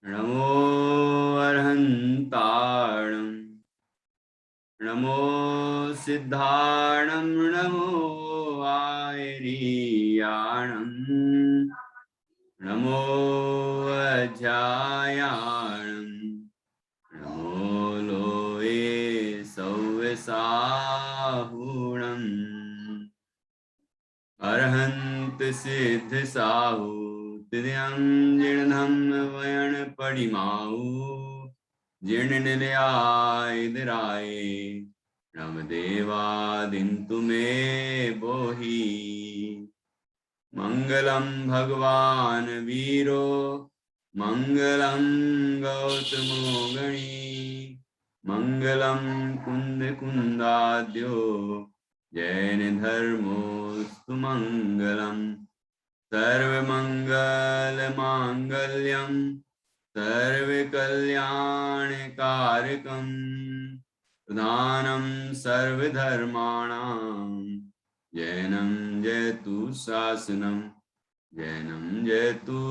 नमो अर्हन्ताणं नमो सिद्धाणं नमो आयरीयाणं नमो अजायाणं नमो लोये सव्यसाहुणम् अर्हन्त सिद्ध साहु तिर्यं जीर्णं वयन परिमाऊ जीर्ण निलयाय नम देवादिन्तु मे बोहि मंगलम भगवान वीरो मंगलम गौतमो गणी मंगलम कुंद कुंदाद्यो जैन धर्मोस्तु मंगलम सर्वमंगल मांगल्यम सर्वकल्याणकारकं प्रधानं सर्वधर्माणां जैनं जयतु शासनं जैनं जयतु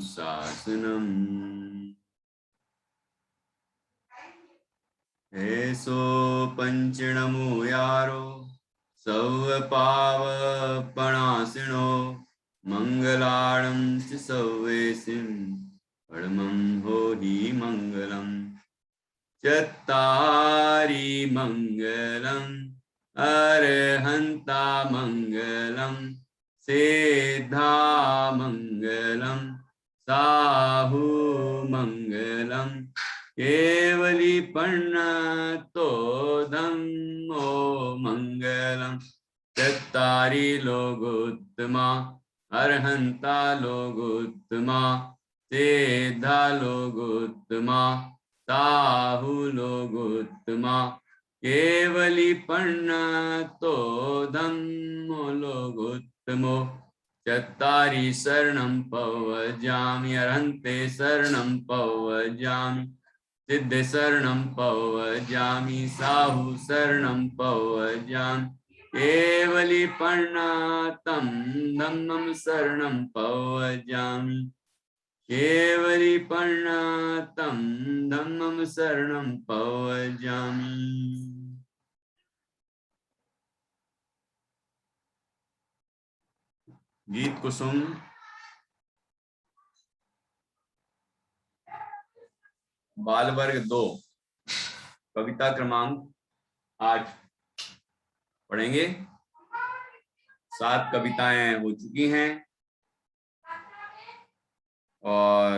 शासनम्। ऐसो पंचणमो यारो सौपावपणासिनो मंगलाणं च सौवेसिं परमं होहि मंगलम् चत्तारि मंगलम् अर्हन्ता मंगलम् सिद्धा मंगलम् साहु मंगलम् केवली पन्नतो धम्मो मंगलम् चत्तारि लोगोत्तमा अर्हन्ता लोगोत्तमा सिद्धा लोगोत्तमा साहु लोगोत्तमा केवली पन्नतो धम्मो लोगोत्तमो चत्तारि शरणं पवजामि अर्हन्ते शरणं पवजामि सिद्ध शरणं पवजामि साहु शरणं पवजामि केवली पन्नातं धम्मं शरणं पवजामि केवली पन्नातं धम्मं शरणं पवजामि। गीत कुसुम बाल वर्ग 2 कविता क्रमांक 8 पढ़ेंगे। 7 कविताएं हो चुकी हैं और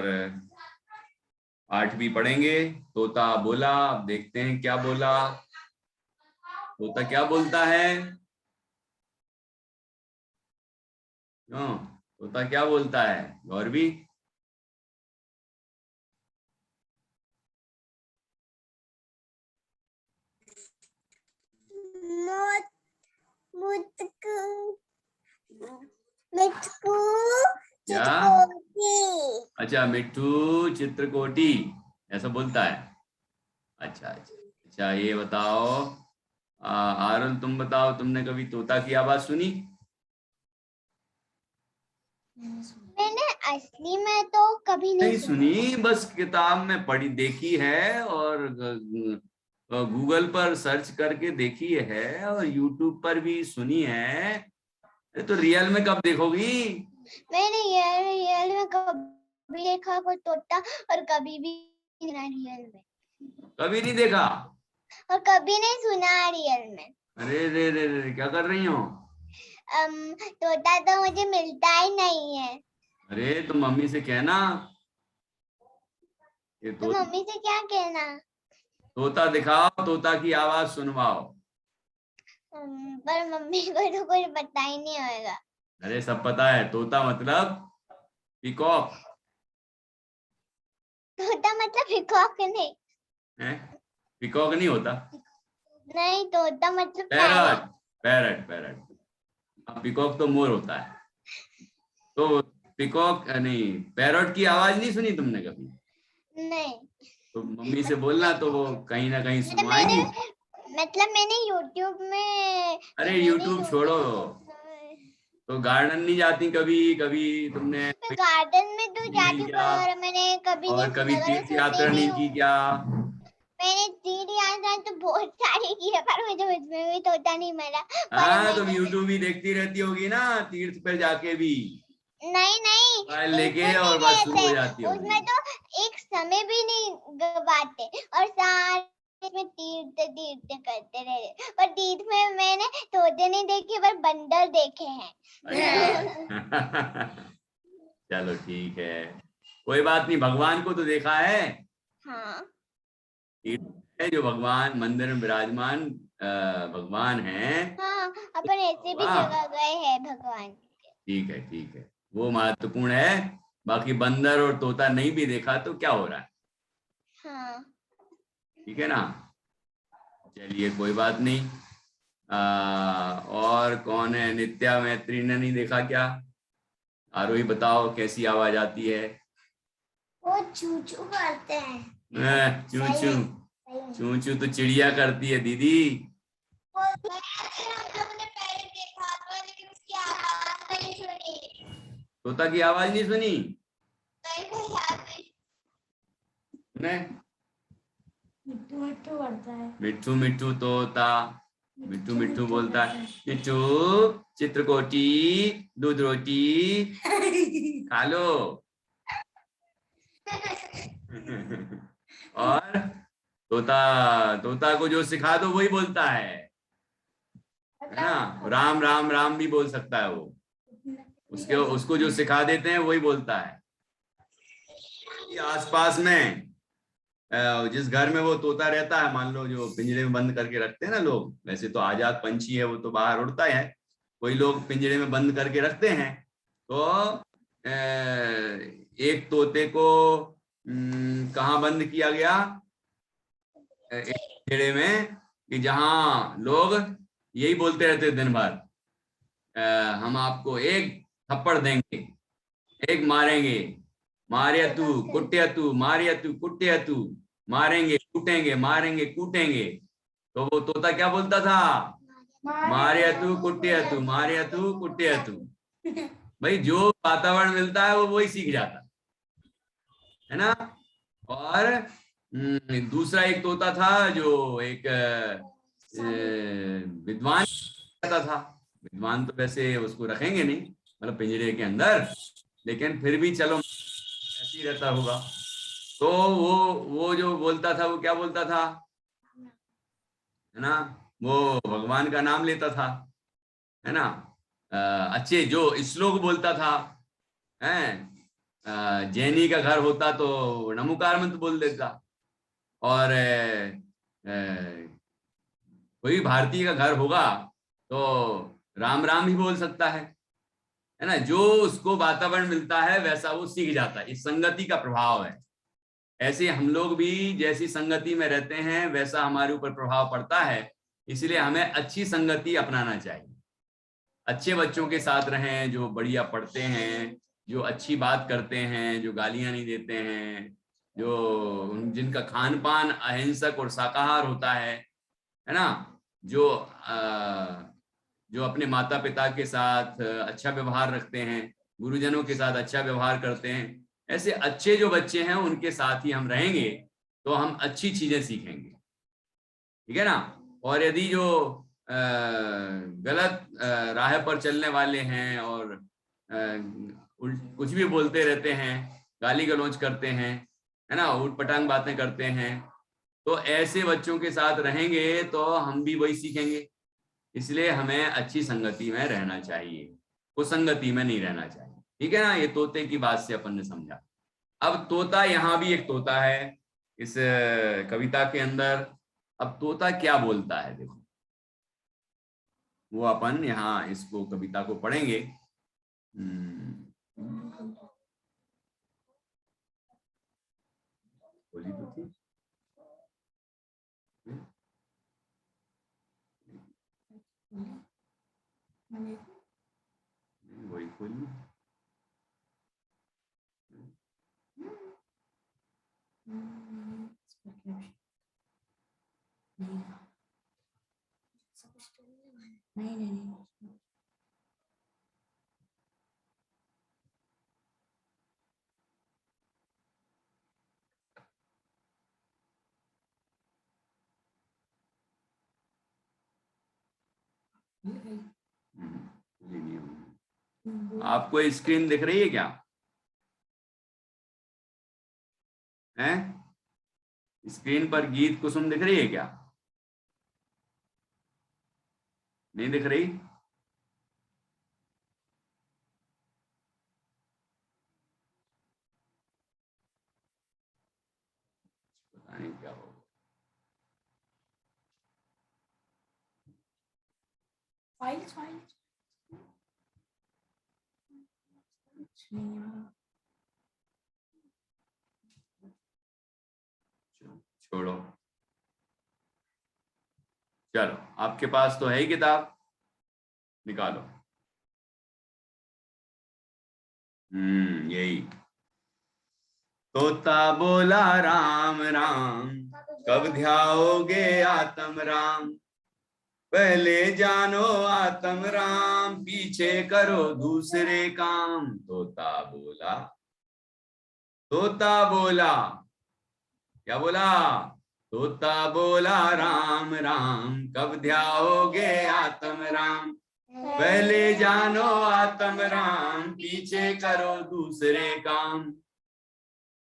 8वीं पढ़ेंगे। तोता बोला, अब देखते हैं क्या बोला। तोता क्या बोलता है? क्यों तोता क्या बोलता है गौरवी? मिट्ठू क्या? चित्रकोटी। अच्छा, मिट्ठू चित्रकोटी ऐसा बोलता है। अच्छा अच्छा अच्छा, ये बताओ आरुल, तुम बताओ, तुमने कभी तोता की आवाज सुनी? मैंने असली में तो कभी नहीं सुनी, बस किताब में पढ़ी देखी है और गूगल पर सर्च करके देखी है और यूट्यूब पर भी सुनी है। तो रियल में कब देखोगी? मैंने रियल में कभी देखा कोई तोता और कभी भी रियल में कभी नहीं देखा और कभी नहीं सुना रियल में। अरे रे रे रे, क्या कर रही हो? तोता तो मुझे मिलता ही नहीं है। अरे तो मम्मी से कहना ये तो मम्मी से क्या कहना? तोता दिखाओ, तोता की आवाज सुनवाओ। पर मम्मी को तो कुछ पता ही नहीं होगा। अरे सब पता है, तोता मतलब पीकॉक तोता मतलब पीकॉक नहीं है। पीकॉक नहीं होता, नहीं तोता मतलब पैरट पैरट पैरट। पीकॉक तो मोर होता है। तो पीकॉक नहीं, पैरट की आवाज नहीं सुनी तुमने कभी? नहीं। तो मम्मी से बोलना तो वो कहीं ना कहीं सुनवाएंगी। मतलब मैंने YouTube में। अरे YouTube छोड़ो, तो गार्डन नहीं जाती कभी कभी तुमने? गार्डन में तो तो भी नहीं जादू क्या? पर मैंने कभी और नहीं कभी सुना, अगर मैं तीर्थ सुनती यात्रा भी नहीं की हूँ। क्या? मैंने तीर यात्रा तो बहुत सारी की है, पर मुझे उसमें भी तोता नहीं मिला। पर हाँ, तुम मैंने यूट्यूब ही देखती रहती होगी ना, तीर्थ पे जाके भी नहीं नहीं, मोबाइल लेके, बिल्कुल नहीं और बस शुरू हो जाती रहते होगी। उसमें, तो एक समय भी नहीं गवाते और सारे में तीर्थ तीर्थ करते रहे। पर तीर्थ में मैंने तोते नहीं देखे, पर बंदर देखे हैं। अच्छा। चलो ठीक है, कोई बात नहीं, भगवान को तो देखा है। हाँ तीर्थ है जो भगवान मंदिर में विराजमान भगवान है। हाँ, अपन ऐसे भी वाह, जगह गए हैं भगवान के। ठीक है ठीक है, वो महत्वपूर्ण है। बाकी बंदर और तोता नहीं भी देखा तो क्या हो रहा है, हाँ ठीक है ना। चलिए कोई बात नहीं। और कौन है? नित्या मैत्री ने नहीं देखा क्या? आरोही बताओ कैसी आवाज आती है? वो चू चू करते चू सही चू, है। चू चू तो चिड़िया करती है दीदी। हम लोगों ने पहले देखा था, लेकिन उसकी आवाज नहीं सुनी। तोता की आवाज नहीं सुनी? नहीं, कोई याद नहीं। ने मिट्टू मिट्टू करता है। मिट्ठू मिट्ठू तोता, मिट्ठू मिट्ठू बोलता है, मिट्ठू चित्रकोटी दूध रोटी खा लो। और तोता, तोता को जो सिखा दो वही बोलता है ना। राम राम राम भी बोल सकता है वो, उसके उसको जो सिखा देते हैं वही बोलता है। ये आसपास में जिस घर में वो तोता रहता है, मान लो जो पिंजरे में बंद करके रखते हैं ना लोग, वैसे तो आजाद पंछी है वो तो बाहर उड़ता है, कोई लोग पिंजरे में बंद करके रखते हैं। तो एक तोते को कहाँ बंद किया गया? एक पिंजरे में, कि जहां लोग यही बोलते रहते दिन भर, हम आपको एक थप्पड़ देंगे, एक मारेंगे, मारिया तू कुटिया तू, मारिया तू कुटिया तू, मारेंगे कूटेंगे, मारेंगे कूटेंगे। तो वो तोता क्या बोलता था? मारिया तू कुटिया तू, मारिया तू कुटिया तू। भाई जो वातावरण मिलता है वो वही सीख जाता है ना। और दूसरा एक तोता था जो एक विद्वान रहता था। विद्वान तो वैसे उसको रखेंगे नहीं, मतलब पिंजरे के अंदर, लेकिन फिर भी चलो ऐसे ही रहता होगा। तो वो जो बोलता था वो क्या बोलता था, है ना, वो भगवान का नाम लेता था, है ना। अच्छे जो श्लोक बोलता था, है, जैनी का घर होता तो नमोकार मंत्र बोल देता, और कोई भारतीय का घर होगा तो राम राम ही बोल सकता है ना। जो उसको वातावरण मिलता है वैसा वो सीख जाता है, इस संगति का प्रभाव है। ऐसे हम लोग भी जैसी संगति में रहते हैं वैसा हमारे ऊपर प्रभाव पड़ता है। इसलिए हमें अच्छी संगति अपनाना चाहिए, अच्छे बच्चों के साथ रहें जो बढ़िया पढ़ते हैं, जो अच्छी बात करते हैं, जो गालियां नहीं देते हैं, जो जिनका खान पान अहिंसक और शाकाहार होता है ना, जो जो अपने माता पिता के साथ अच्छा व्यवहार रखते हैं, गुरुजनों के साथ अच्छा व्यवहार करते हैं, ऐसे अच्छे जो बच्चे हैं उनके साथ ही हम रहेंगे तो हम अच्छी चीजें सीखेंगे, ठीक है ना। और यदि जो गलत राह पर चलने वाले हैं और कुछ भी बोलते रहते हैं, गाली गलौज करते हैं, है ना, उठ पटांग बातें करते हैं, तो ऐसे बच्चों के साथ रहेंगे तो हम भी वही सीखेंगे। इसलिए हमें अच्छी संगति में रहना चाहिए, कुसंगति में नहीं रहना चाहिए, ठीक है ना। ये तोते की बात से अपन ने समझा। अब तोता, यहाँ भी एक तोता है इस कविता के अंदर। अब तोता क्या बोलता है देखो, वो अपन यहाँ इसको कविता को पढ़ेंगे। बोली तो थी, वही खोली। नहीं आपको स्क्रीन दिख रही है क्या? हैं? स्क्रीन पर गीत कुसुम दिख रही है क्या? नहीं दिख रही? पता नहीं क्या होगा। छोड़ो, चलो आपके पास तो है ही किताब, निकालो। यही। तोता बोला राम राम, कब ध्याओगे आत्म राम, पहले जानो आत्म राम, पीछे करो दूसरे काम। तोता बोला, तोता बोला, क्या बोला? तोता बोला राम राम, कब ध्याओगे आत्म राम, पहले जानो आत्म राम, पीछे करो दूसरे काम,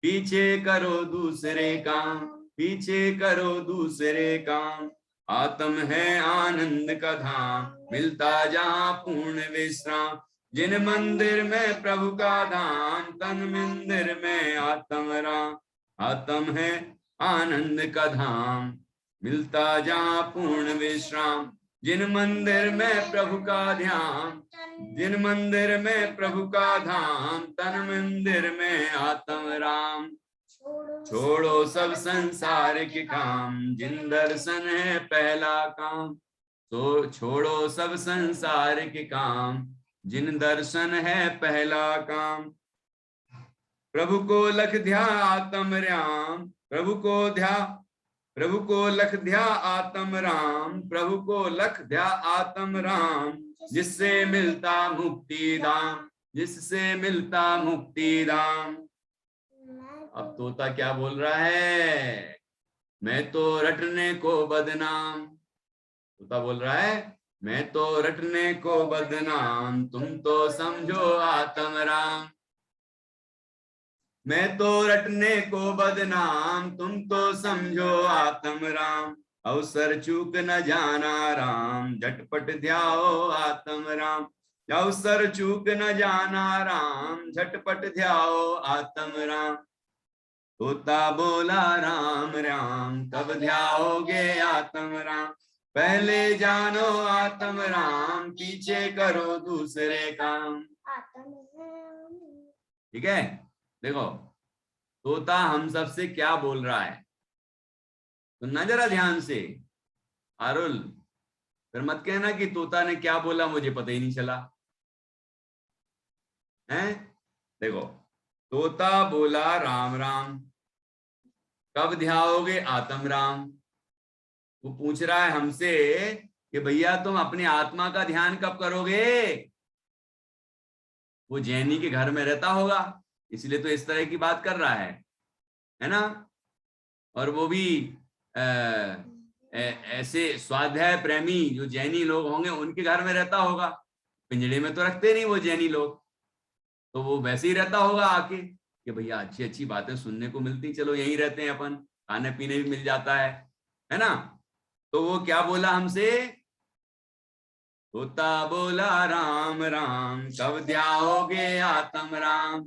पीछे करो दूसरे काम, पीछे करो दूसरे काम। आत्म है आनंद का धाम, मिलता जहाँ पूर्ण विश्राम, जिन मंदिर में प्रभु का धाम, तन मंदिर में आत्म राम। आत्म है आनंद का धाम, मिलता जहाँ पूर्ण विश्राम, जिन मंदिर में प्रभु का ध्यान, जिन मंदिर में प्रभु का धाम, तन मंदिर में आत्म राम। छोड़ो सब संसार के काम, जिन दर्शन है पहला काम। तो छोड़ो सब संसार के काम, जिन दर्शन है पहला काम। प्रभु को लख ध्या आत्म राम, प्रभु को लख ध्या आत्म राम, प्रभु को लख ध्या आत्म राम, जिससे मिलता मुक्ति धाम, जिससे मिलता मुक्ति धाम। अब तोता क्या बोल रहा है? मैं तो रटने को बदनाम। तोता बोल रहा है मैं तो रटने को बदनाम, तुम तो समझो आत्म राम। मैं तो रटने को बदनाम, तुम तो समझो आत्म राम। अवसर चूक न जाना राम, झटपट ध्याओ आत्म राम। अवसर चूक न जाना राम, झटपट ध्याओ आत्म राम। तोता बोला राम राम, कब ध्याओगे आत्म राम, पहले जानो आत्म राम, पीछे करो दूसरे काम। ठीक है, देखो तोता हम सबसे क्या बोल रहा है, तो ना जरा ध्यान से। आरुल, फिर मत कहना कि तोता ने क्या बोला मुझे पता ही नहीं चला है। देखो, तोता बोला राम राम, कब ध्याओगे आत्म राम। वो पूछ रहा है हमसे कि भैया तुम अपनी आत्मा का ध्यान कब करोगे। वो जैनी के घर में रहता होगा, इसलिए तो इस तरह की बात कर रहा है ना। और वो भी ऐसे स्वाध्याय प्रेमी जो जैनी लोग होंगे उनके घर में रहता होगा। पिंजड़े में तो रखते नहीं वो जैनी लोग, तो वो वैसे ही रहता होगा आके कि भैया अच्छी अच्छी बातें सुनने को मिलती, चलो यहीं रहते हैं अपन, खाने पीने भी मिल जाता है ना। तो वो क्या बोला हमसे, तोता बोला राम राम, कब ध्याओगे आत्म राम,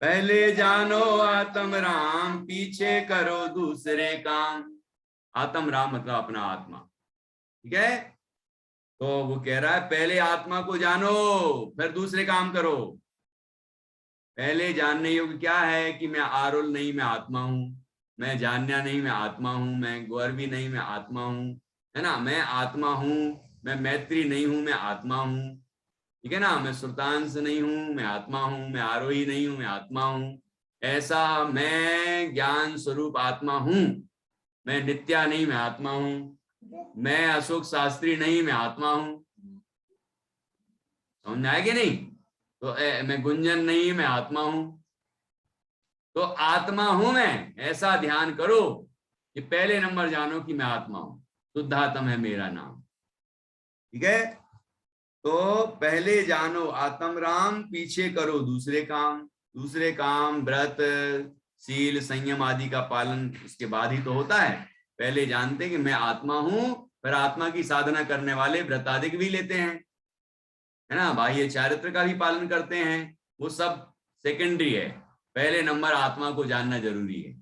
पहले जानो आत्म राम, पीछे करो दूसरे काम। आत्म राम मतलब अपना आत्मा, ठीक है। तो वो कह रहा है पहले आत्मा को जानो, फिर दूसरे काम करो। पहले जानने योग्य क्या है कि मैं आरुल नहीं, मैं आत्मा हूं। मैं जान्या नहीं, मैं आत्मा हूं। मैं गौरवी नहीं, मैं आत्मा हूं, है ना। मैं आत्मा हूं। मैं मैत्री नहीं हूं, मैं आत्मा हूं, ठीक है ना। मैं सुल्तान नहीं हूं, मैं आत्मा हूं। मैं आरोही नहीं हूं, मैं आत्मा हूं। ऐसा मैं ज्ञान स्वरूप आत्मा हूं। मैं नित्या नहीं, मैं आत्मा हूं। मैं अशोक शास्त्री नहीं, मैं आत्मा हूं। समझ आएगी नहीं? तो मैं गुंजन नहीं, मैं आत्मा हूं। तो आत्मा हूं मैं, ऐसा ध्यान करो कि पहले नंबर जानो कि मैं आत्मा हूं। शुद्धात्म है मेरा नाम। ठीक है, तो पहले जानो आत्म राम, पीछे करो दूसरे काम व्रत शील संयम आदि का पालन उसके बाद ही तो होता है। पहले जानते कि मैं आत्मा हूं, फिर आत्मा की साधना करने वाले व्रतादिक भी लेते हैं, है ना, बाह्य चारित्र का भी पालन करते हैं, वो सब सेकेंडरी है। पहले नंबर आत्मा को जानना जरूरी है।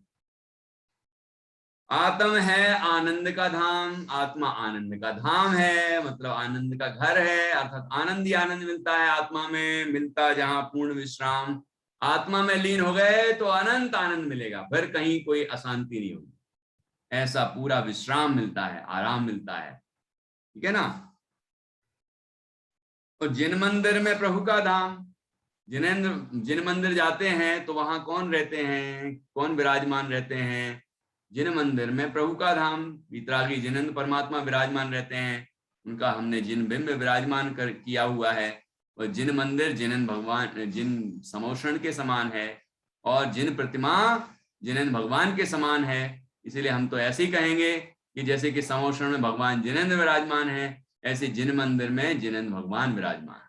आत्म है आनंद का धाम, आत्मा आनंद का धाम है, मतलब आनंद का घर है, अर्थात आनंद ही आनंद मिलता है आत्मा में, मिलता जहां पूर्ण विश्राम। आत्मा में लीन हो गए तो अनंत आनंद मिलेगा, फिर कहीं कोई अशांति नहीं होगी, ऐसा पूरा विश्राम मिलता है, आराम मिलता है। ठीक है ना। तो जिन मंदिर में प्रभु का धाम, जिन मंदिर जाते हैं तो वहां कौन रहते हैं, कौन विराजमान रहते हैं? जिन मंदिर में प्रभु का धाम, वितरागी जिनेंद्र परमात्मा विराजमान रहते हैं, उनका हमने जिन बिंब विराजमान कर किया हुआ है। और जिन मंदिर जिनेंद्र भगवान, जिन समोषण के समान है, और जिन प्रतिमा जिनेंद्र भगवान के समान है, इसीलिए हम तो ऐसे ही कहेंगे कि जैसे कि समोषण में भगवान जिनेंद्र विराजमान है, ऐसे जिन मंदिर में जिनेंद्र भगवान विराजमान।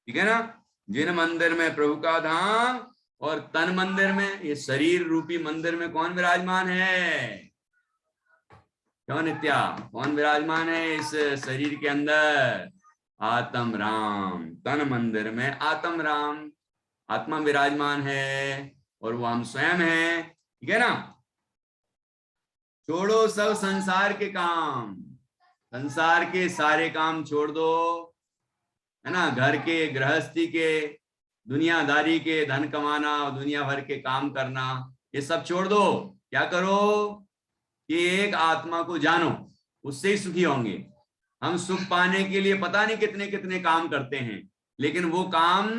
ठीक है ना। जिन मंदिर में प्रभु का धाम, और तन मंदिर में, ये शरीर रूपी मंदिर में कौन विराजमान है? क्यों नित्या, कौन विराजमान है इस शरीर के अंदर? आत्म राम। तन मंदिर में आत्म राम, आत्मा विराजमान है, और वो हम स्वयं हैं। ठीक है ना। छोड़ो सब संसार के काम, संसार के सारे काम छोड़ दो, है ना, घर के, गृहस्थी के, दुनियादारी के, धन कमाना और दुनिया भर के काम करना, ये सब छोड़ दो। क्या करो कि एक आत्मा को जानो, उससे ही सुखी होंगे। हम सुख पाने के लिए पता नहीं कितने कितने काम करते हैं, लेकिन वो काम,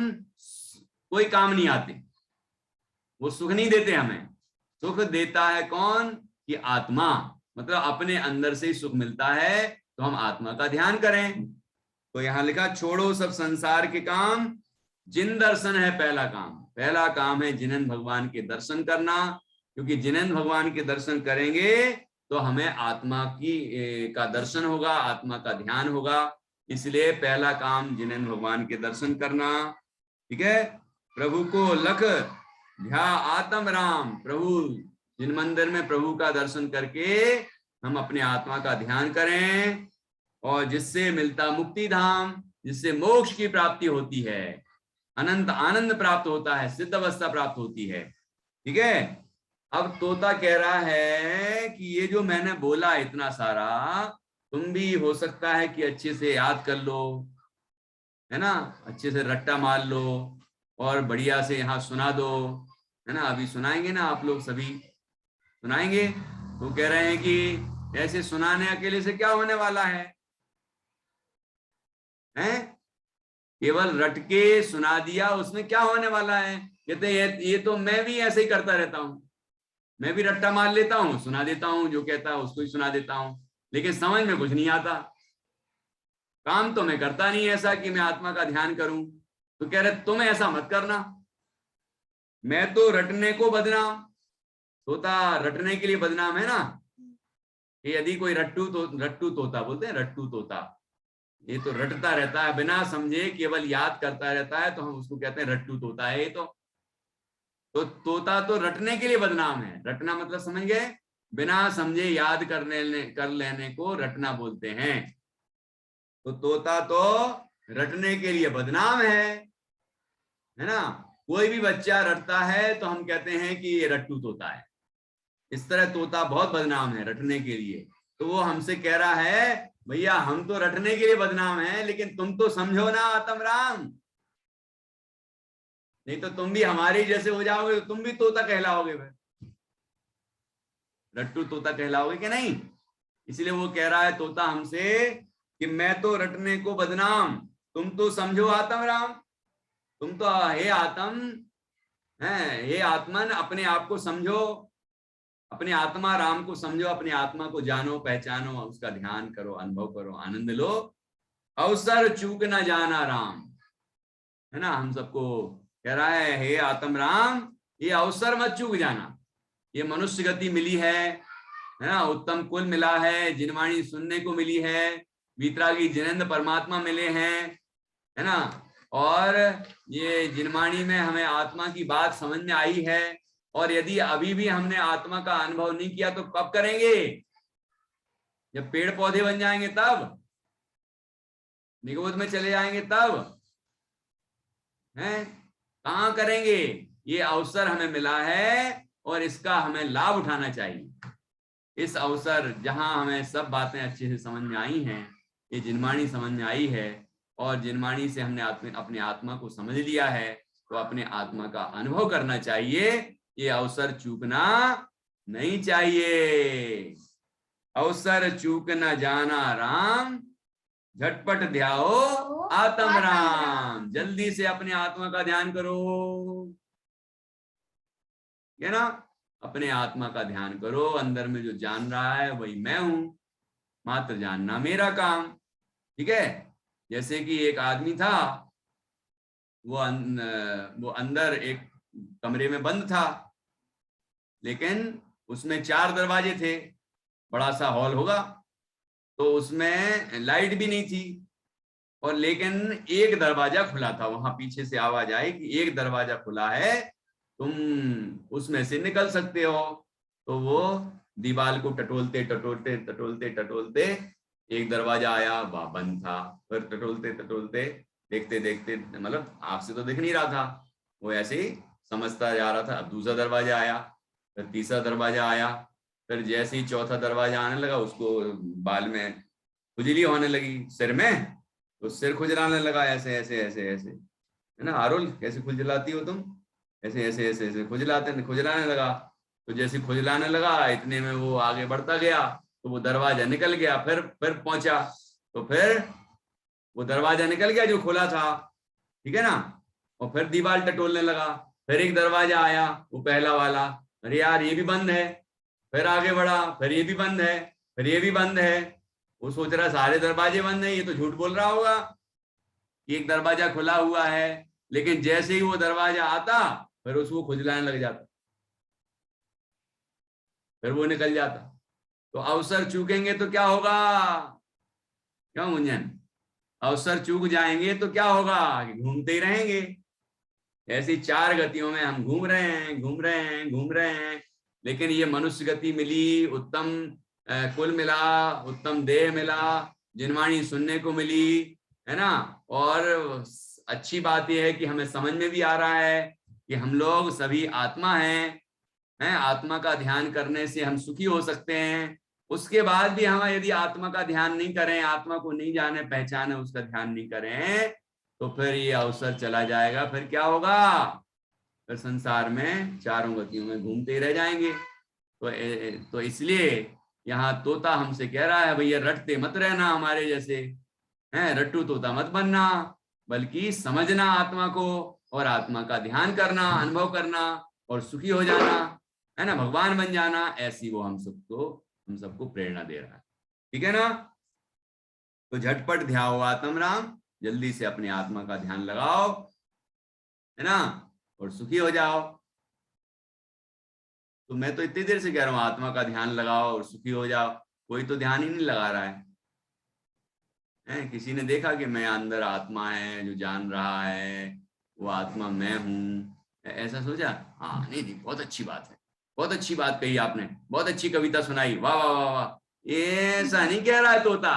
कोई काम नहीं आते, वो सुख नहीं देते हमें। सुख देता है कौन? कि आत्मा, मतलब अपने अंदर से ही सुख मिलता है। तो हम आत्मा का ध्यान करें। तो यहां लिखा छोड़ो सब संसार के काम, जिन दर्शन है पहला काम। पहला काम है जिनेंद्र भगवान के दर्शन करना, क्योंकि जिनेंद्र भगवान के दर्शन करेंगे तो हमें आत्मा की का दर्शन होगा, आत्मा का ध्यान होगा। इसलिए पहला काम जिनेंद्र भगवान के दर्शन करना। ठीक है। प्रभु को लख ध्या आत्म राम, प्रभु जिन मंदिर में प्रभु का दर्शन करके हम अपने आत्मा का ध्यान करें, और जिससे मिलता मुक्ति धाम, जिससे मोक्ष की प्राप्ति होती है, अनंत आनंद प्राप्त होता है, सिद्ध अवस्था प्राप्त होती है। ठीक है। अब तोता कह रहा है कि ये जो मैंने बोला इतना सारा, तुम भी हो सकता है कि अच्छे से याद कर लो, है ना, अच्छे से रट्टा मार लो, और बढ़िया से यहाँ सुना दो, है ना। अभी सुनाएंगे ना, आप लोग सभी सुनाएंगे। तो कह रहे हैं कि ऐसे सुनाने अकेले से क्या होने वाला है, हैं? केवल रट के सुना दिया, उसमें क्या होने वाला है? कहते हैं ये तो मैं भी ऐसे ही करता रहता हूं, मैं भी रट्टा मार लेता हूँ, सुना देता हूँ, जो कहता है उसको ही सुना देता हूँ, लेकिन समझ में कुछ नहीं आता। काम तो मैं करता नहीं ऐसा कि मैं आत्मा का ध्यान करूं। तो कह रहे तुम ऐसा मत करना, मैं तो रटने को बदनाम। तोता रटने के लिए बदनाम है ना। ये यदि कोई रट्टू तोता बोलते हैं, रट्टू तोता, ये तो रटता रहता है बिना समझे, केवल याद करता रहता है, तो हम उसको कहते हैं रट्टू तोता है। ये तो तोता तो रटने के लिए बदनाम है। रटना मतलब समझ गए, बिना समझे याद कर लेने को रटना बोलते हैं। तो तोता तो रटने के लिए बदनाम है ना। कोई भी बच्चा रटता है तो हम कहते हैं कि ये रट्टू तोता है। इस तरह तोता बहुत बदनाम है रटने के लिए। तो वो हमसे कह रहा है भैया हम तो रटने के लिए बदनाम हैं, लेकिन तुम तो समझो ना आत्म राम, नहीं तो तुम भी हमारे जैसे हो जाओगे, तो तुम भी तोता कहलाओगे, रट्टू तोता कहलाओगे कि नहीं। इसलिए वो कह रहा है तोता हमसे कि मैं तो रटने को बदनाम, तुम तो समझो आत्म राम, तुम तो हे आत्म है, हे आत्मन, अपने आप को समझो, अपने आत्मा राम को समझो, अपने आत्मा को जानो, पहचानो, उसका ध्यान करो, अनुभव करो, आनंद लो, अवसर चूक न जाना राम, है ना। हम सबको कह रहा है हे आत्म राम, ये अवसर मत चूक जाना। ये मनुष्य गति मिली है ना, उत्तम कुल मिला है, जिनवाणी सुनने को मिली है, वीतरागी जिनेंद्र परमात्मा मिले हैं, है ना। और ये जिनवाणी में हमें आत्मा की बात समझ में आई है। और यदि अभी भी हमने आत्मा का अनुभव नहीं किया तो कब करेंगे? जब पेड़ पौधे बन जाएंगे तब, निगोद में चले जाएंगे तब, हैं? कहाँ करेंगे? ये अवसर हमें मिला है और इसका हमें लाभ उठाना चाहिए। इस अवसर जहां हमें सब बातें अच्छे से समझ में आई हैं, ये जिनवाणी समझ में आई है और जिनवाणी से हमने अपने आत्मा को समझ लिया है, तो अपने आत्मा का अनुभव करना चाहिए। ये अवसर चूकना नहीं चाहिए। अवसर चूक न जाना राम, झटपट ध्याओ आत्म राम। जल्दी से अपने आत्मा का ध्यान करो, है ना। अपने आत्मा का ध्यान करो। अंदर में जो जान रहा है वही मैं हूं, मात्र जानना मेरा काम। ठीक है। जैसे कि एक आदमी था, वो अंदर एक कमरे में बंद था, लेकिन उसमें 4 दरवाजे थे, बड़ा सा हॉल होगा, तो उसमें लाइट भी नहीं थी, और लेकिन एक दरवाजा खुला था। वहां पीछे से आवाज आई कि एक दरवाजा खुला है, तुम उसमें से निकल सकते हो। तो वो दीवार को टटोलते टटोलते टटोलते टटोलते एक दरवाजा आया, वह बंद था। फिर टटोलते टटोलते देखते देखते, मतलब आंख से तो दिख नहीं रहा था, वो ऐसे ही समझता जा रहा था। अब दूसरा दरवाजा आया, फिर तीसरा दरवाजा आया, फिर जैसे ही चौथा दरवाजा आने लगा, उसको बाल में खुजली होने लगी, सिर में, तो सिर खुजलाने लगा, ऐसे ऐसे ऐसे ऐसे, है ना। हारुल, कैसे खुजलाती हो तुम? ऐसे ऐसे ऐसे ऐसे खुजलाने लगा। तो जैसे खुजलाने लगा, इतने में वो आगे बढ़ता गया, तो वो दरवाजा निकल गया। फिर पहुंचा, तो फिर वो दरवाजा निकल गया जो खुला था, ठीक है ना। और फिर दीवार टटोलने लगा। फिर एक दरवाजा आया, वो पहला वाला, अरे यार ये भी बंद है। फिर आगे बढ़ा, फिर ये भी बंद है, फिर ये भी बंद है। वो सोच रहा सारे दरवाजे बंद है, ये तो झूठ बोल रहा होगा, एक दरवाजा खुला हुआ है। लेकिन जैसे ही वो दरवाजा आता, फिर उसको खुजलाने लग जाता, फिर वो निकल जाता। तो अवसर चूकेंगे तो क्या होगा? क्यों मुंजन? अवसर चूक जाएंगे तो क्या होगा? कि घूमते ही रहेंगे। ऐसी 4 गतियों में हम घूम रहे हैं, घूम रहे हैं, घूम रहे हैं। लेकिन ये मनुष्य गति मिली, उत्तम कुल मिला, उत्तम देह मिला, जिनवाणी सुनने को मिली, है ना। और अच्छी बात यह है कि हमें समझ में भी आ रहा है कि हम लोग सभी आत्मा हैं, आत्मा का ध्यान करने से हम सुखी हो सकते हैं। उसके बाद भी हम यदि आत्मा का ध्यान नहीं करें, आत्मा को नहीं जाने पहचाने, उसका ध्यान नहीं करें, तो फिर ये अवसर चला जाएगा। फिर क्या होगा? फिर संसार में चारों गतियों में घूमते ही रह जाएंगे। तो इसलिए यहाँ तोता हमसे कह रहा है, भैया रटते मत रहना हमारे जैसे, हैं, रट्टू तोता मत बनना, बल्कि समझना आत्मा को, और आत्मा का ध्यान करना, अनुभव करना, और सुखी हो जाना, है ना, भगवान बन जाना। ऐसी वो हम सबको प्रेरणा दे रहा है। ठीक है ना। तो झटपट ध्याओ आत्म राम, जल्दी से अपने आत्मा का ध्यान लगाओ, है ना, और सुखी हो जाओ। तो मैं तो इतनी देर से कह रहा हूं आत्मा का ध्यान लगाओ और सुखी हो जाओ, कोई तो ध्यान ही नहीं लगा रहा है। किसी ने देखा कि मैं अंदर आत्मा है जो जान रहा है, वो आत्मा मैं हूं, ऐसा सोचा? हाँ, नहीं नहीं, बहुत अच्छी बात है, बहुत अच्छी बात कही आपने, बहुत अच्छी कविता सुनाई, वाह वाह वाह वाह। ऐसा नहीं कह रहा है तोता।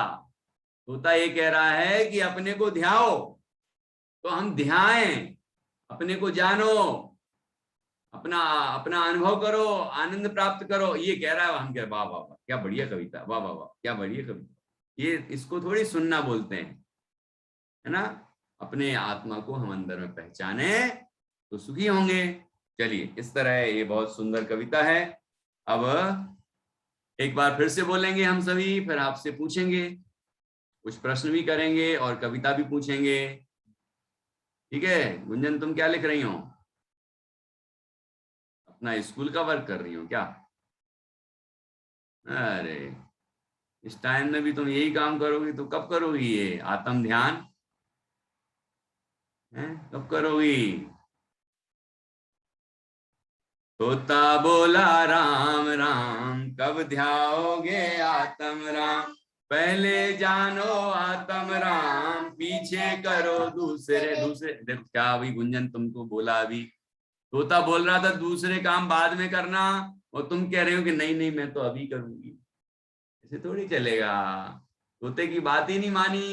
तोता ये कह रहा है कि अपने को ध्याओ, तो हम ध्याएं, अपने को जानो, अपना अपना अनुभव करो, आनंद प्राप्त करो, ये कह रहा है। हम कह, वाह वाह वाह, क्या बढ़िया कविता, वाह वाह वाह, क्या बढ़िया कविता। ये इसको थोड़ी सुनना बोलते हैं, है ना। अपने आत्मा को हम अंदर में पहचाने तो सुखी होंगे। चलिए, इस तरह ये बहुत सुंदर कविता है। अब एक बार फिर से बोलेंगे हम सभी, फिर आपसे पूछेंगे, कुछ प्रश्न भी करेंगे और कविता भी पूछेंगे। ठीक है गुंजन, तुम क्या लिख रही हो? अपना स्कूल का वर्क कर रही हो क्या? अरे, इस टाइम में भी तुम यही काम करोगी तो कब करोगी ये आत्म ध्यान? कब करोगी? तोता बोला राम राम, कब ध्याओगे आत्म राम। पहले जानो आत्म राम, पीछे करो दूसरे। दूसरे देखो क्या अभी गुंजन तुमको बोला, अभी तोता बोल रहा था दूसरे काम बाद में करना, और तुम कह रहे हो कि नहीं नहीं मैं तो अभी करूंगी। ऐसे थोड़ी चलेगा, तोते की बात ही नहीं मानी।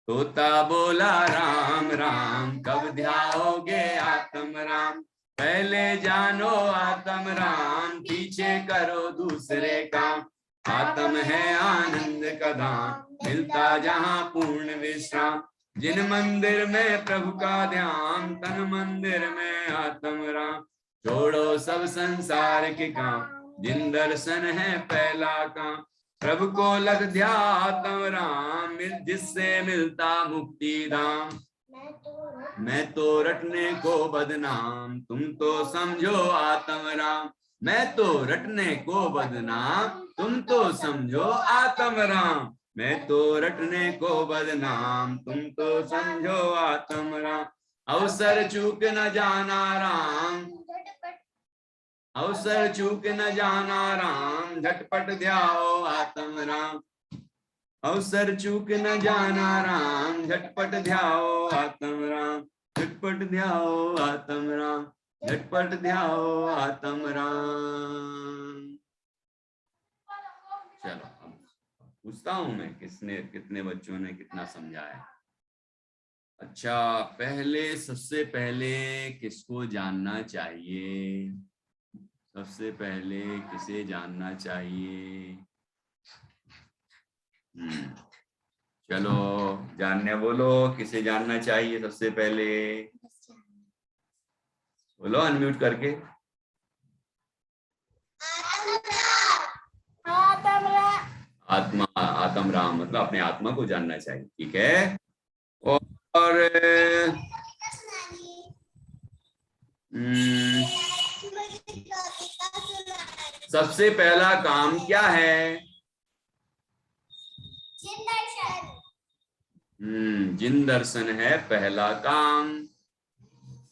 तोता बोला राम राम, कब ध्याओगे आत्म राम, पहले जानो आत्म राम, पीछे करो दूसरे काम। आत्म है आनंद का धाम, मिलता जहां पूर्ण विश्राम, जिन मंदिर में प्रभु का ध्यान, तन मंदिर में आत्म राम। छोड़ो सब संसार के काम, जिन दर्शन है पहला काम, प्रभु को लग ध्यात्म राम, जिससे मिलता मुक्ति धाम। मैं तो रटने को बदनाम, तुम तो समझो आत्म राम, मैं तो रटने को बदनाम, तुम तो समझो आत्म राम, मैं तो रटने को बदनाम, तुम तो समझो आत्म राम। अवसर चूक न जाना राम, अवसर चूक न जाना राम, झटपट ध्याओ आत्म राम, अवसर चूक न जाना राम, झटपट ध्याओ आत्म राम, झटपट ध्याओ आत्म राम, झटपट ध्याओ आत्म राम। चलो अब पूछता हूं मैं, किसने कितने बच्चों ने कितना समझा है। अच्छा, पहले सबसे पहले किसको जानना चाहिए, सबसे पहले किसे जानना चाहिए? चलो जानने बोलो, किसे जानना चाहिए सबसे पहले, बोलो अनम्यूट करके। आत्मा, आत्म राम मतलब अपने आत्मा को जानना चाहिए, ठीक है। और सबसे पहला काम क्या है? जिन दर्शन है पहला काम।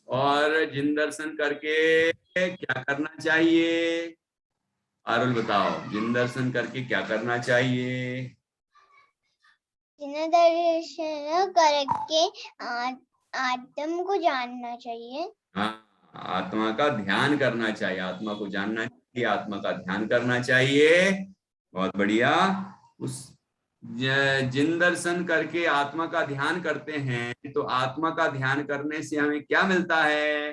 और जिन दर्शन करके क्या करना चाहिए? आरुल बताओ, जिन दर्शन करके क्या करना चाहिए? जिन दर्शन करके आत्म को जानना चाहिए। हाँ, आत्मा का ध्यान करना चाहिए, आत्मा को जानना चाहिए, आत्मा का ध्यान करना चाहिए। बहुत बढ़िया। उस जिन दर्शन करके आत्मा का ध्यान करते हैं, तो आत्मा का ध्यान करने से हमें क्या मिलता है?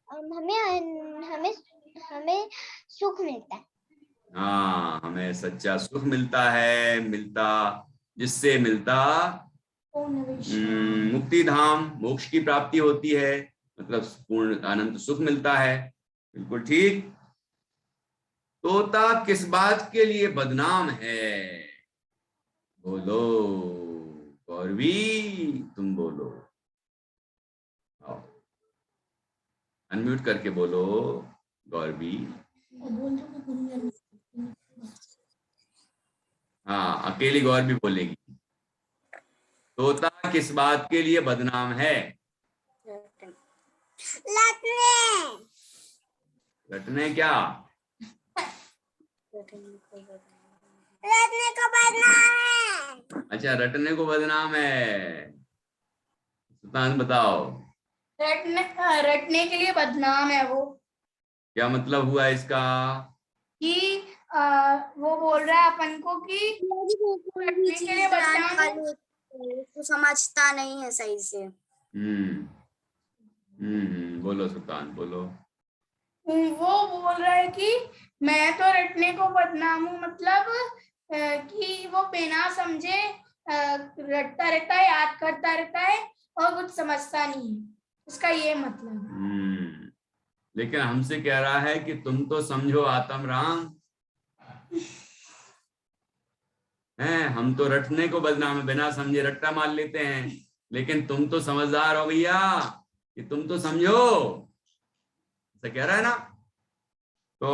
हमें हमें हमें सुख मिलता है। हाँ, हमें सच्चा सुख मिलता है, मिलता जिससे मिलता मुक्ति धाम, मोक्ष की प्राप्ति होती है, मतलब पूर्ण आनंद सुख मिलता है। बिल्कुल ठीक। तोता किस बात के लिए बदनाम है? बोलो गौरवी, तुम बोलो, आओ अनम्यूट करके बोलो गौरवी। हाँ, अकेली गौरवी बोलेगी। तोता किस बात के लिए बदनाम है? रटने क्या? रटने को बदनाम है। अच्छा, रटने को बदनाम है। सुल्तान बताओ, रटने के लिए बदनाम है वो। क्या मतलब हुआ इसका? कि वो बोल रहा है अपन को कि रटने के लिए बदनाम है, तो समझता नहीं है सही से। बोलो सुल्तान बोलो। वो बोल रहा है कि मैं तो रटने को बदनाम हूँ, मतलब कि वो बिना समझे रटता रहता है, याद करता रहता है और कुछ समझता नहीं है, इसका ये मतलब। लेकिन हमसे कह रहा है कि तुम तो समझो आत्म राम हैं, हम तो रटने को बदनाम है, बिना समझे रट्टा मार लेते हैं, लेकिन तुम तो समझदार हो भैया कि तुम तो समझो, ऐसा कह रहा है ना। तो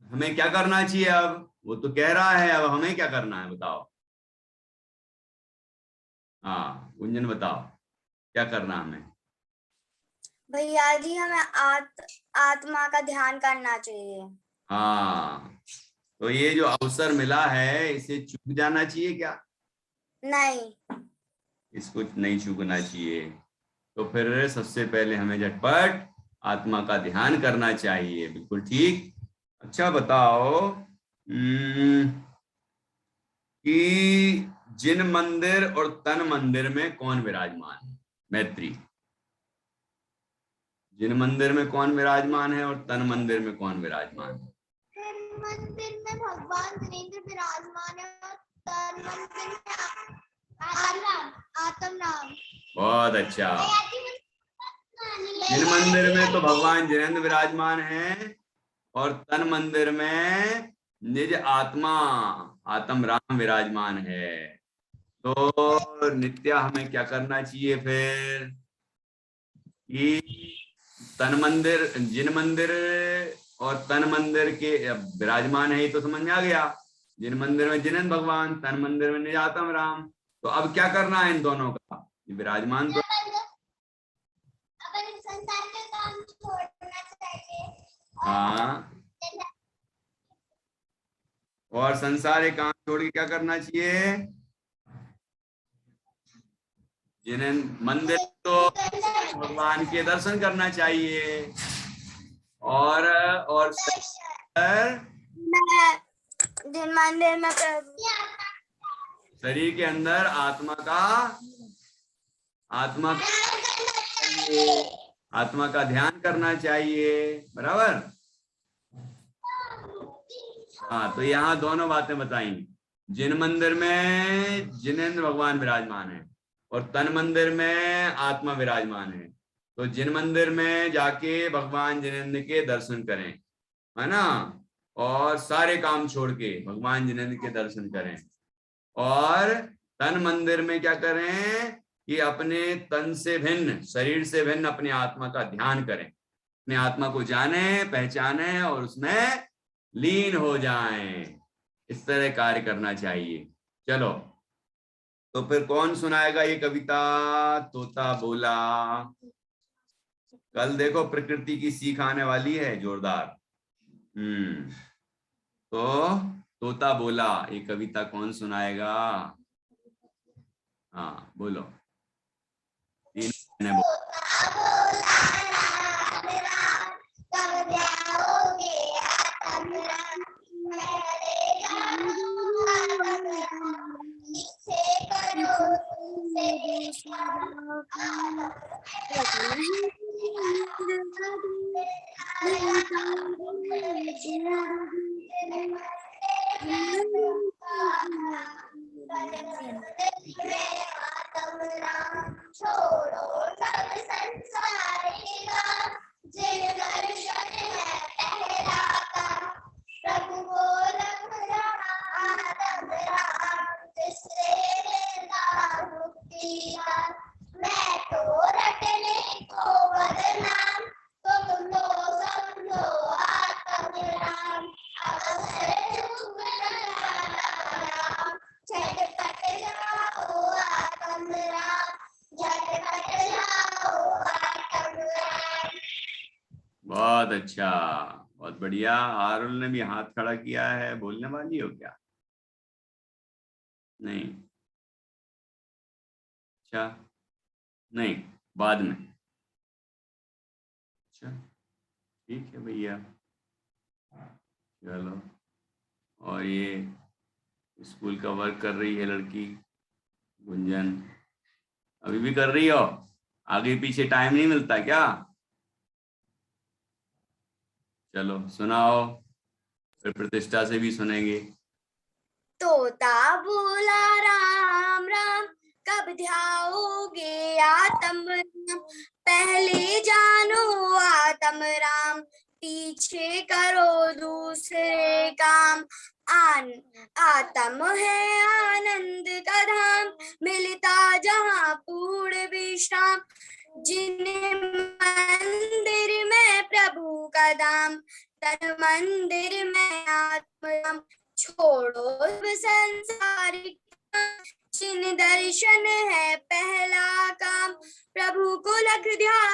हमें क्या करना चाहिए अब? वो तो कह रहा है, अब हमें क्या करना है बताओ। हाँ गुंजन बताओ, क्या करना हमें? भैया जी हमें आत्मा का ध्यान करना चाहिए। हाँ, तो ये जो अवसर मिला है इसे चूक जाना चाहिए क्या? नहीं। इसको नहीं चूकना चाहिए। तो फिर सबसे पहले हमें झटपट आत्मा का ध्यान करना चाहिए। बिल्कुल ठीक। अच्छा बताओ कि जिन मंदिर और तन मंदिर में कौन विराजमान है? मैत्री, जिन मंदिर में कौन विराजमान है और तन मंदिर में कौन विराजमान है? जिन मंदिर में भगवान जिनेंद्र विराजमान है और तन मंदिर में आत्म राम। बहुत अच्छा। जिन मंदिर में तो भगवान जिनेंद्र विराजमान है और तन मंदिर में निज आत्मा आत्म राम विराजमान है। तो नित्या हमें क्या करना चाहिए फिर कि तन मंदिर, जिन मंदिर और तन मंदिर के विराजमान है, तो समझ में आ गया। जिन मंदिर में जिनेंद्र भगवान, तन मंदिर में निज आत्म राम। तो अब क्या करना है इन दोनों का? विराजमान तो अपन संसार के काम छोड़ना चाहिए। हाँ, और संसार काम छोड़ के क्या करना चाहिए? जिन्हें मंदिर तो भगवान के दर्शन करना चाहिए और मैं जिन मंदिर में प्रभु शरीर के अंदर आत्मा का ध्यान करना चाहिए। बराबर। हाँ, तो यहाँ दोनों बातें बताई। जिन मंदिर में जिनेंद्र भगवान विराजमान है और तन मंदिर में आत्मा विराजमान है, तो जिन मंदिर में जाके भगवान जिनेंद्र के दर्शन करें, है ना, और सारे काम छोड़ के भगवान जिनेंद्र के दर्शन करें। और तन मंदिर में क्या करें कि अपने तन से भिन्न, शरीर से भिन्न अपनी आत्मा का ध्यान करें, अपनी आत्मा को जाने, पहचाने और उसमें लीन हो जाएं। इस तरह कार्य करना चाहिए। चलो, तो फिर कौन सुनाएगा ये कविता? तोता बोला। कल देखो प्रकृति की सीख आने वाली है जोरदार। तो तोता बोला ये कविता कौन सुनाएगा? हाँ बोलो। तीन ने बोलो। छोड़ो सब संसार का, जिन दर्शन है पहला का, प्रभु को रख रहा आत्म राम, जिससे मिलता मुक्ति का। मैं तो रटने को बदनाम, तो तुम लोग समझो आत्म राम। अवसर चूक रहा झटपट जाओ आत्म राम, झटपट जाओ आत्म राम। बहुत अच्छा, बहुत बढ़िया। आरुल ने भी हाथ खड़ा किया है। बोलने वाली हो क्या? नहीं? अच्छा, नहीं, बाद में। अच्छा, ठीक है भैया। चलो, और ये स्कूल का वर्क कर रही है लड़की गुंजन, अभी भी कर रही हो? आगे पीछे टाइम नहीं मिलता क्या? चलो सुनाओ, फिर प्रतिष्ठा से भी सुनेंगे। तोता बोला राम राम, कब ध्याओगे आत्म राम, पहले जानो आत्म राम, पीछे करो दूसरे काम। आत्म है आनंद का धाम, मिलता जहाँ पूर्ण विश्राम, जिन्हें मंदिर में प्रभु का धाम, तन मंदिर में आत्म राम। छोड़ो संसारिक, जिन दर्शन है पहला काम, प्रभु को लग ध्यान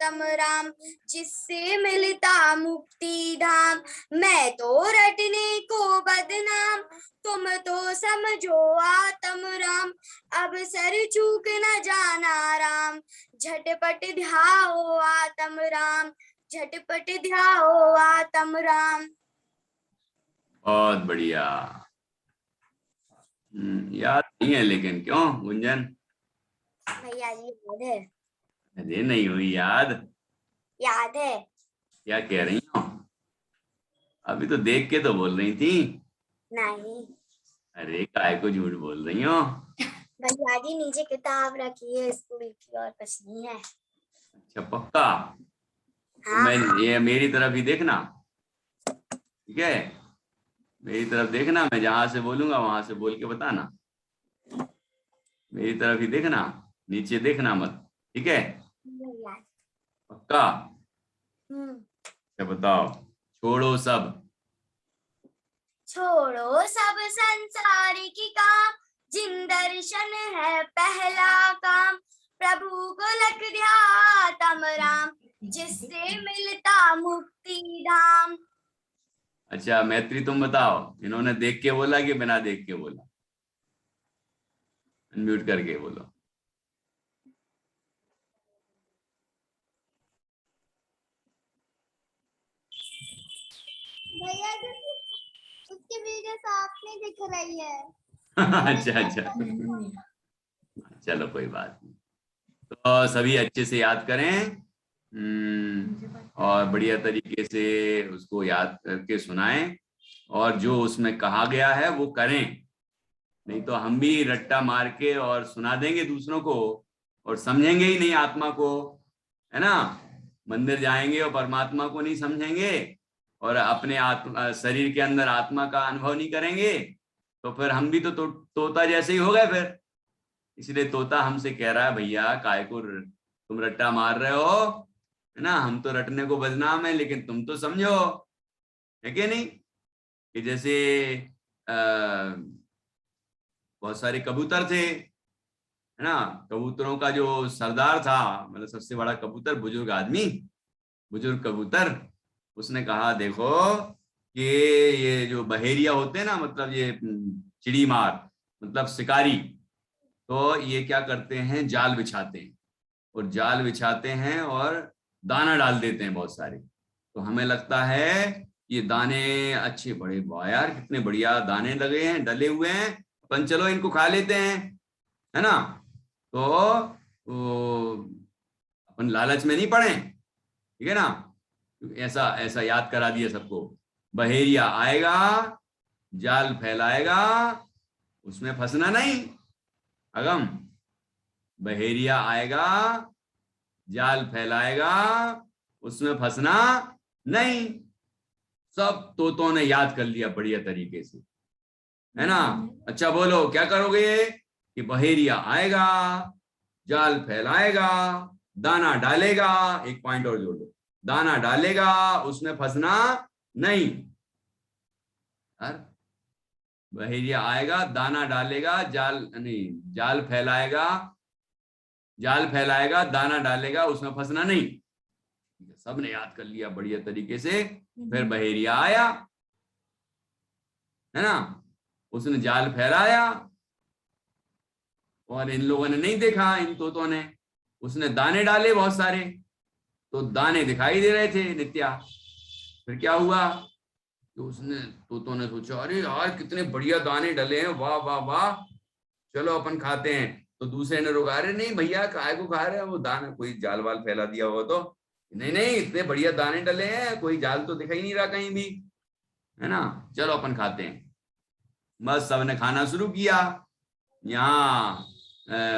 आत्म राम, जिससे मिलता मुक्ति धाम। मैं तो रटने को बदनाम, तुम तो समझो आत्म राम। अब सर चूक न जाना राम, झटपट ध्याओ आत्म राम, झटपट ध्याओ आत्म राम। बहुत बढ़िया। याद नहीं है लेकिन, क्यों गुंजन? भैया जी याद है? अरे नहीं हुई याद? याद है। क्या कह रही हो? अभी तो देख के तो बोल रही थी। नहीं अरे काय को झूठ बोल रही हो? भैया जी, नीचे किताब रखी है स्कूल की और कुछ नहीं है। अच्छा पक्का? तो हाँ मैं ये मेरी तरफ ही देखना, ठीक है? मेरी तरफ देखना, मैं जहां से बोलूंगा वहां से बोल के बताना। मेरी तरफ ही देखना, नीचे देखना मत, ठीक है? भैया। पक्का? क्या बताओ? छोड़ो सब। छोड़ो सब संसार की काम, जिन दर्शन है पहला काम। प्रभु को लग ध्यातम राम, जिससे मिलता मुक्ति धाम। अच्छा मैत्री तुम बताओ, इन्होंने देख के बोला कि बिना देख के बोला? अनम्यूट करके बोलो। भैया जी उसकी वीडियो साफ नहीं दिख रही है। अच्छा अच्छा, चलो कोई बात नहीं। तो सभी अच्छे से याद करें, और बढ़िया तरीके से उसको याद करके सुनाएं, और जो उसमें कहा गया है वो करें। नहीं तो हम भी रट्टा मार के और सुना देंगे दूसरों को और समझेंगे ही नहीं आत्मा को, है ना? मंदिर जाएंगे और परमात्मा को नहीं समझेंगे और अपने आत्मा शरीर के अंदर आत्मा का अनुभव नहीं करेंगे, तो फिर हम भी तो तोता जैसे ही हो गए फिर। इसलिए तोता हमसे कह रहा है, भैया काय को तुम रट्टा मार रहे हो, है ना? हम तो रटने को बदनाम है, लेकिन तुम तो समझो, है कि नहीं? कि जैसे बहुत सारे कबूतर थे, है ना? कबूतरों का जो सरदार था, मतलब सबसे बड़ा कबूतर, बुजुर्ग आदमी, बुजुर्ग कबूतर, उसने कहा देखो कि ये जो बहेरिया होते हैं ना, मतलब ये चिड़ी मार, मतलब शिकारी, तो ये क्या करते हैं, जाल बिछाते हैं, और जाल बिछाते हैं और दाना डाल देते हैं बहुत सारे। तो हमें लगता है ये दाने अच्छे, बड़े वाह यार कितने बढ़िया दाने लगे हैं, डले हुए हैं, अपन चलो इनको खा लेते हैं, है ना? तो अपन लालच में नहीं पड़े, ठीक है ना? ऐसा ऐसा याद करा दिया सबको। बहेरिया आएगा, जाल फैलाएगा, उसमें फंसना नहीं। अगम, बहेरिया आएगा, जाल फैलाएगा, उसमें फंसना नहीं। सब तोतों ने याद कर लिया बढ़िया तरीके से, है ना? अच्छा बोलो क्या करोगे? कि बहेरिया आएगा, जाल फैलाएगा, दाना डालेगा, एक पॉइंट और जोड़ लो, दाना डालेगा, उसमें फंसना नहीं। बहेरिया आएगा, दाना डालेगा, जाल नहीं, जाल फैलाएगा, जाल फैलाएगा, दाना डालेगा, उसमें फंसना नहीं। सबने याद कर लिया बढ़िया तरीके से। फिर बहेरिया आया, है ना? उसने जाल फैलाया, और इन लोगों ने नहीं देखा, इन तोतों ने, उसने दाने डाले बहुत सारे, तो दाने दिखाई दे रहे थे नित्या। फिर क्या हुआ कि उसने, तोतों ने सोचा अरे यार कितने बढ़िया दाने डले हैं, वाह वाह वाह, चलो अपन खाते हैं। तो दूसरे ने रोका, अरे नहीं भैया काय को खा रहे हैं, वो दाना कोई जाल वाल फैला दिया हो तो। नहीं नहीं, इतने बढ़िया दाने डले हैं, कोई जाल तो दिखाई नहीं रहा कहीं भी, है ना? चलो अपन खाते हैं। बस सबने खाना शुरू किया। यहाँ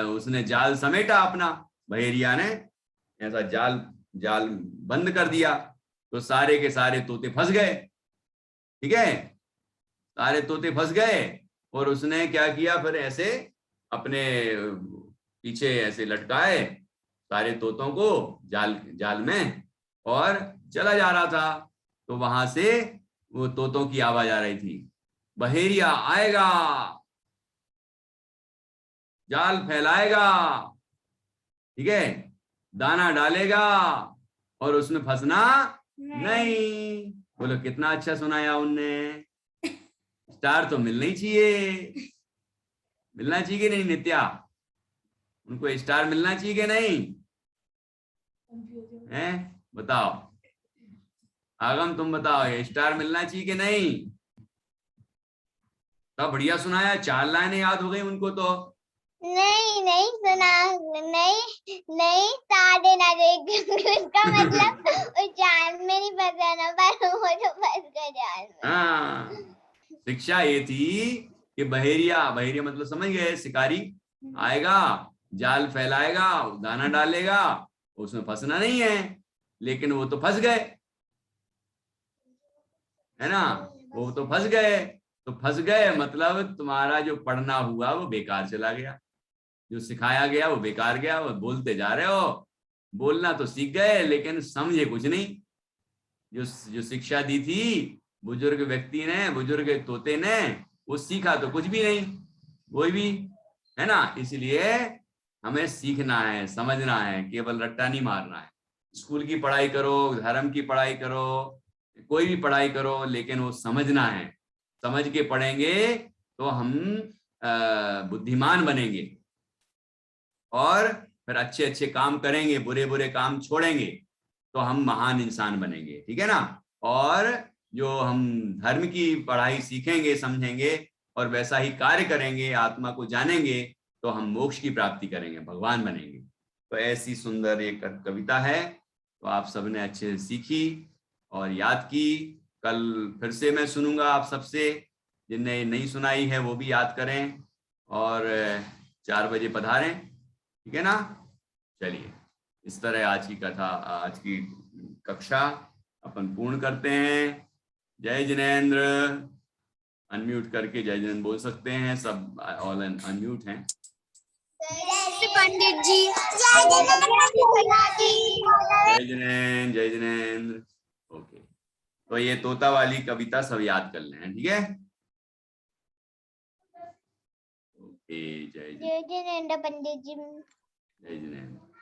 उसने जाल समेटा अपना, बहेरिया ने ऐसा जाल जाल बंद कर दिया, तो सारे के सारे तोते फंस गए, ठीक है? सारे तोते फंस गए, और उसने क्या किया फिर, ऐसे अपने पीछे ऐसे लटकाए सारे तोतों को जाल जाल में, और चला जा रहा था। तो वहां से वो तोतों की आवाज आ रही थी, बहेरिया आएगा, जाल फैलाएगा, ठीक है, दाना डालेगा, और उसमें फंसना नहीं। बोलो कितना अच्छा सुनाया उनने। स्टार तो मिलना ही चाहिए, मिलना चाहिए कि नहीं नित्या? उनको स्टार मिलना चाहिए कि नहीं? हैं बताओ, आगम तुम बताओ, ये स्टार मिलना चाहिए कि नहीं? तो बढ़िया सुनाया, 4 लाइनें याद हो गई उनको तो। नहीं नहीं सुना, नहीं नहीं स्टार देना चाहिए उसका मतलब वो जाल में नहीं फंसाना, पर वो तो फंस गए जाल में। हाँ, शिक्षा ये थी कि बहेरिया, बहेरिया मतलब समझ गए, शिकारी आएगा, जाल फैलाएगा, दाना डालेगा, उसमें फंसना नहीं है, लेकिन वो तो फंस गए, है ना? वो तो फंस गए। तो फंस गए मतलब तुम्हारा जो पढ़ना हुआ वो बेकार चला गया, जो सिखाया गया वो बेकार गया। वो बोलते जा रहे हो, बोलना तो सीख गए लेकिन समझे कुछ नहीं। जो शिक्षा दी थी बुजुर्ग व्यक्ति ने, बुजुर्ग तोते ने, वो सीखा तो कुछ भी नहीं, कोई भी, है ना? इसलिए हमें सीखना है, समझना है, केवल रट्टा नहीं मारना है। स्कूल की पढ़ाई करो, धर्म की पढ़ाई करो, कोई भी पढ़ाई करो, लेकिन वो समझना है। समझ के पढ़ेंगे तो हम बुद्धिमान बनेंगे और फिर अच्छे अच्छे काम करेंगे, बुरे बुरे काम छोड़ेंगे तो हम महान इंसान बनेंगे, ठीक है ना? और जो हम धर्म की पढ़ाई सीखेंगे, समझेंगे और वैसा ही कार्य करेंगे, आत्मा को जानेंगे, तो हम मोक्ष की प्राप्ति करेंगे, भगवान बनेंगे। तो ऐसी सुंदर एक कविता है, तो आप सबने अच्छे से सीखी और याद की। कल फिर से मैं सुनूंगा आप सबसे, जिन्हें नहीं सुनाई है वो भी याद करें और 4 बजे पधारें, ठीक है ना? चलिए, इस तरह आज की कथा, आज की कक्षा अपन पूर्ण करते हैं। जय जिनेंद्र, अनम्यूट करके जय जिनेंद्र बोल सकते हैं, सब ऑल अनम्यूट हैं। पंडित जी, जय जिनेंद्र, जय जिनेंद्र। ओके, तो ये तोता वाली कविता सब याद कर लें, ठीक है? ओके, जय जय जिनेंद्र पंडित जी। जय जिनेंद्र।